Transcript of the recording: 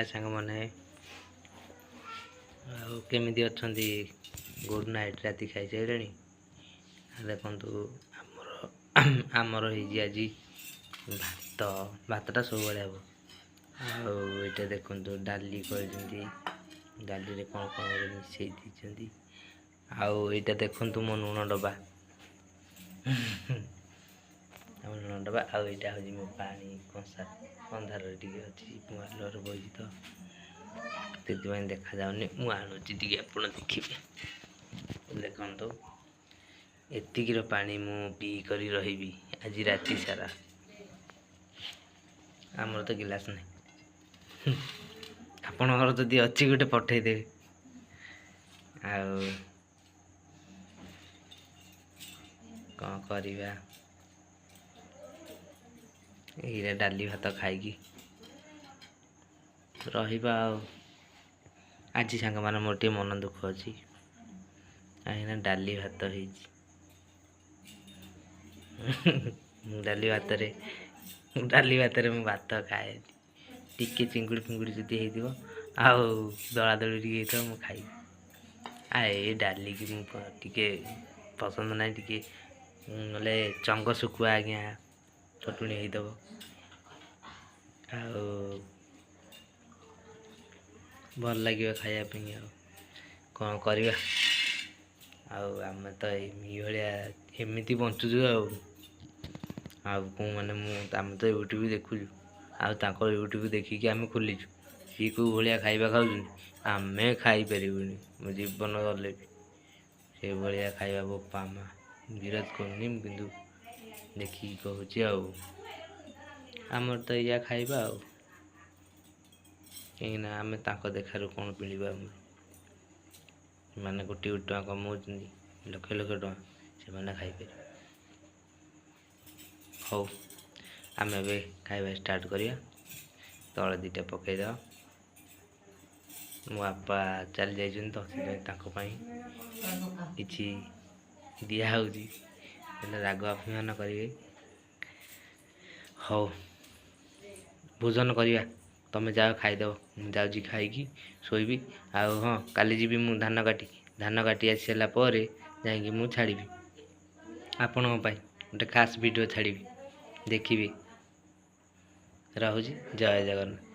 ସାଙ୍ଗମାନେ ଆଉ କେମିତି ଅଛନ୍ତି? Good night. ରାତି ଖାଇସାରିଲେଣି? ଦେଖନ୍ତୁ ଆମର ହେଇଛି ଆଜି ଭାତଟା ସବୁବେଳେ ହେବ। ଆଉ ଏଇଟା ଦେଖନ୍ତୁ ଡାଲି କରିଛନ୍ତି, ଡାଲିରେ କ'ଣ କ'ଣ ଗୋଟେ ମିଶାଇ ଦେଇଛନ୍ତି। ଆଉ ଏଇଟା ଦେଖନ୍ତୁ ମୋ ଲୁଣ ଡବା ଆଉ ଏଇଟା ହେଉଛି ମୋ ପାଣି କଂସା। ଅନ୍ଧାରରେ ଟିକେ ଅଛି, ମୁଁ ଆଲୁଅରେ ବଇଛି ତ ସେଥିପାଇଁ ଦେଖାଯାଉନି। ମୁଁ ଆଣୁଛି ଟିକେ, ଆପଣ ଦେଖିବେ। ଦେଖନ୍ତୁ ଏତିକିର ପାଣି ମୁଁ ପିଇ କରି ରହିବି ଆଜି ରାତି ସାରା। ଆମର ତ ଗିଲାସ ନାହିଁ। ଆପଣଙ୍କର ଯଦି ଅଛି ଗୋଟେ ପଠେଇଦେବେ। ଆଉ କ'ଣ କରିବା, ଏଇରେ ଡାଲି ଭାତ ଖାଇକି ରହିବା। ଆଉ ଆଜି ସାଙ୍ଗମାନେ ମୋର ଟିକେ ମନ ଦୁଃଖ ଅଛି, କାହିଁକିନା ଡାଲି ଭାତ ହେଇଛି। ଡାଲି ଭାତରେ ମୁଁ ଭାତ ଖାଏ। ଟିକେ ଚିଙ୍ଗୁଡ଼ି ଫିଙ୍ଗୁଡ଼ି ଯଦି ହେଇଥିବ ଆଉ ଦଳା ଦଳି ଟିକେ ହେଇଥିବ ମୁଁ ଖାଇବି। ଏ ଡାଲିକି ମୁଁ ଟିକେ ପସନ୍ଦ ନାହିଁ। ଟିକେ ନହେଲେ ଚଙ୍ଗ ଶୁଖୁଆ ଆଜ୍ଞା ଚଟୁଣି ହେଇଥିବ। ଆଉ ଭଲ ଲାଗିବ ଖାଇବା ପାଇଁ। ଆଉ କ'ଣ କରିବା, ଆଉ ଆମେ ତ ଏଇଭଳିଆ ଏମିତି ବଞ୍ଚୁଛୁ। ଆଉ ଆମେ ତ ୟୁଟ୍ୟୁବ୍ ଦେଖୁଛୁ, ଆଉ ତାଙ୍କ ୟୁଟ୍ୟୁବ୍ ଦେଖିକି ଆମେ ଖୋଲିଛୁ। ସିଏ କେଉଁ ଭଳିଆ ଖାଇବା ଖାଉଛନ୍ତି, ଆମେ ଖାଇପାରିବୁନି। ମୋ ଜୀବନ ଗଲେ ବି ସେଇଭଳିଆ ଖାଇବା ବୋପା ମା ବିରୋଧ କରୁନି, ମୁଁ କିନ୍ତୁ ଦେଖିକି କହୁଛି। ଆଉ ଆମର ତ ଏଇଆ ଖାଇବା, ଆଉ କାହିଁକିନା ଆମେ ତାଙ୍କ ଦେଖାରୁ କ'ଣ ମିଳିବ ଆମର? ସେମାନେ କୋଟି କୋଟି ଟଙ୍କା କମାଉଛନ୍ତି, ଲକ୍ଷ ଲକ୍ଷ ଟଙ୍କା, ସେମାନେ ଖାଇପାରିବେ। ହଉ, ଆମେ ଏବେ ଖାଇବା ଷ୍ଟାର୍ଟ କରିବା। ତଳେ ଦୁଇଟା ପକାଇଦେବା। ମୋ ବାପା ଚାଲି ଯାଇଛନ୍ତି ତ, ସେଥିପାଇଁ ତାଙ୍କ ପାଇଁ କିଛି ଦିଆହେଉଛି, ହେଲେ ରାଗ ଅଭିମାନ କରିବେ। ହଉ, ଭୋଜନ କରିବା। ତମେ ଯାଅ ଖାଇଦେବ, ମୁଁ ଯାଉଛି ଖାଇକି ଶୋଇବି। ଆଉ ହଁ, କାଲି ଯିବି ମୁଁ ଧାନ କାଟି ଆସି ସାରିଲା ପରେ ଯାଇକି ମୁଁ ଛାଡ଼ିବି ଆପଣଙ୍କ ପାଇଁ ଗୋଟେ ଖାସ୍ ଭିଡ଼ିଓ ଛାଡ଼ିବି, ଦେଖିବି। ରହୁଛି, ଜୟ ଜଗନ୍ନାଥ।